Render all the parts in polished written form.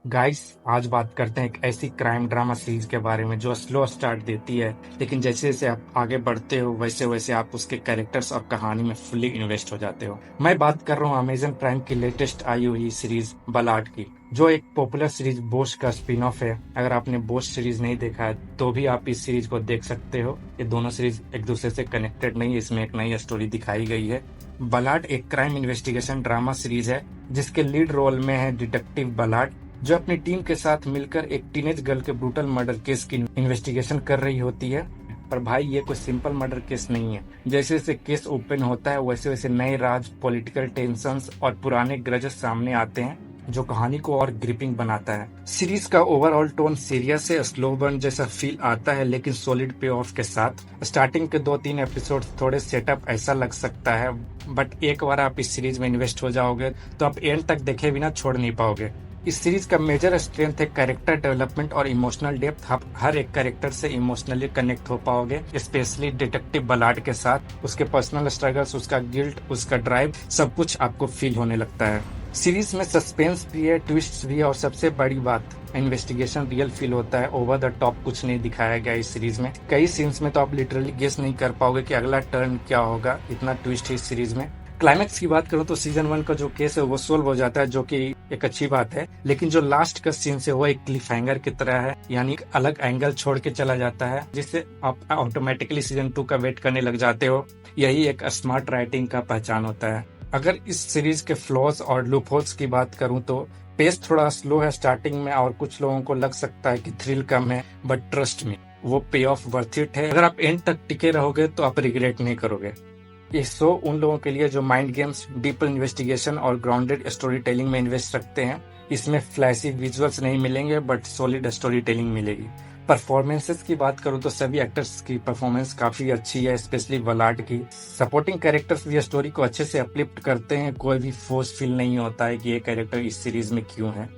Guys, आज बात करते हैं एक ऐसी क्राइम ड्रामा सीरीज के बारे में जो स्लो स्टार्ट देती है, लेकिन जैसे जैसे आप आगे बढ़ते हो वैसे वैसे आप उसके कैरेक्टर्स और कहानी में फुल्ली इन्वेस्ट हो जाते हो। मैं बात कर रहा हूँ अमेजन प्राइम की लेटेस्ट आई हुई सीरीज बलाड की, जो एक पॉपुलर सीरीज बोश का स्पिन ऑफ है। अगर आपने बोश सीरीज नहीं देखा है तो भी आप इस सीरीज को देख सकते हो। ये दोनों सीरीज एक दूसरे से कनेक्टेड नहीं है, इसमें एक नई स्टोरी दिखाई गई है। बलाड एक क्राइम इन्वेस्टिगेशन ड्रामा सीरीज है जिसके लीड रोल में है डिटेक्टिव बलाड, जो अपनी टीम के साथ मिलकर एक टीनेज गर्ल के ब्रूटल मर्डर केस की इन्वेस्टिगेशन कर रही होती है। पर भाई, ये कोई सिंपल मर्डर केस नहीं है। जैसे जैसे केस ओपन होता है वैसे वैसे नए राज, पॉलिटिकल टेंशंस और पुराने ग्रजेस सामने आते हैं, जो कहानी को और ग्रिपिंग बनाता है। सीरीज का ओवरऑल टोन सीरियस है, स्लो बर्न जैसा फील आता है लेकिन सॉलिड पे ऑफ के साथ। स्टार्टिंग के 2-3 एपिसोड थोड़े सेटअप ऐसा लग सकता है, बट एक बार आप इस सीरीज में इन्वेस्ट हो जाओगे तो आप एंड तक देखे बिना छोड़ नहीं पाओगे। इस सीरीज का मेजर स्ट्रेंथ है कैरेक्टर डेवलपमेंट और इमोशनल डेप्थ। आप हर एक कैरेक्टर से इमोशनली कनेक्ट हो पाओगे, स्पेशली डिटेक्टिव बलाड के साथ। उसके पर्सनल स्ट्रगल्स, उसका गिल्ट, उसका ड्राइव, सब कुछ आपको फील होने लगता है। सीरीज में सस्पेंस भी है, ट्विस्ट भी है और सबसे बड़ी बात, इन्वेस्टिगेशन रियल फील होता है। ओवर द टॉप कुछ नहीं दिखाया गया इस सीरीज में। कई सीन्स में तो आप लिटरली गेस नहीं कर पाओगे कि अगला टर्न क्या होगा, इतना ट्विस्ट है इस सीरीज में। क्लाइमैक्स की बात करूं तो सीजन 1 का जो केस है वो सोल्व हो जाता है, जो कि एक अच्छी बात है, लेकिन जो लास्ट का सीन है वो एक क्लिफ हैंगर की तरह है, यानी एक अलग एंगल छोड़ के चला जाता है, जिससे आप ऑटोमेटिकली सीजन 2 का वेट करने लग जाते हो। यही एक स्मार्ट राइटिंग का पहचान होता है। अगर इस सीरीज के फ्लॉज और लूपहोल्स की बात करूं तो पेस थोड़ा स्लो है स्टार्टिंग में, और कुछ लोगों को लग सकता है कि थ्रिल कम है, बट ट्रस्ट मी, वो पे ऑफ वर्थ इट है। अगर आप एंड तक टिके रहोगे तो आप रिग्रेट नहीं करोगे। ये शो उन लोगों के लिए जो माइंड गेम्स, डीप इन्वेस्टिगेशन और ग्राउंडेड स्टोरी टेलिंग में इन्वेस्ट रखते हैं। इसमें फ्लैशी विजुअल्स नहीं मिलेंगे बट सॉलिड स्टोरी टेलिंग मिलेगी। परफॉर्मेंसेस की बात करूं तो सभी एक्टर्स की परफॉर्मेंस काफी अच्छी है, स्पेशली बलाड की। सपोर्टिंग कैरेक्टर्स भी स्टोरी को अच्छे से अपलिफ्ट करते हैं, कोई भी फोर्स फील नहीं होता है कि ये कैरेक्टर इस सीरीज में क्यों है।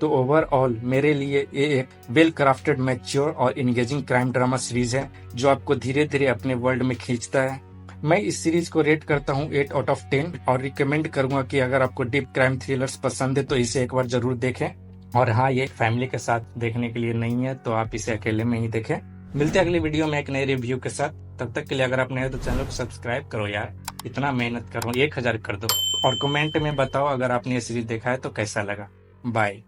तो ओवरऑल मेरे लिए ये एक वेल क्राफ्टेड, मैच्योर और इंगेजिंग क्राइम ड्रामा सीरीज है, जो आपको धीरे धीरे अपने वर्ल्ड में खींचता है। मैं इस सीरीज को रेट करता हूँ 8 आउट ऑफ 10 और रिकमेंड करूंगा कि अगर आपको डीप क्राइम थ्रिलर्स पसंद है तो इसे एक बार जरूर देखें। और हाँ, ये फैमिली के साथ देखने के लिए नहीं है, तो आप इसे अकेले में ही देखें। मिलते हैं अगली वीडियो में एक नए रिव्यू के साथ। तब तक के लिए अगर आप नए हो तो चैनल को सब्सक्राइब करो यार, इतना मेहनत कर रहा हूँ, 1000 कर दो। और कमेंट में बताओ अगर आपने ये सीरीज देखा है तो कैसा लगा। बाय।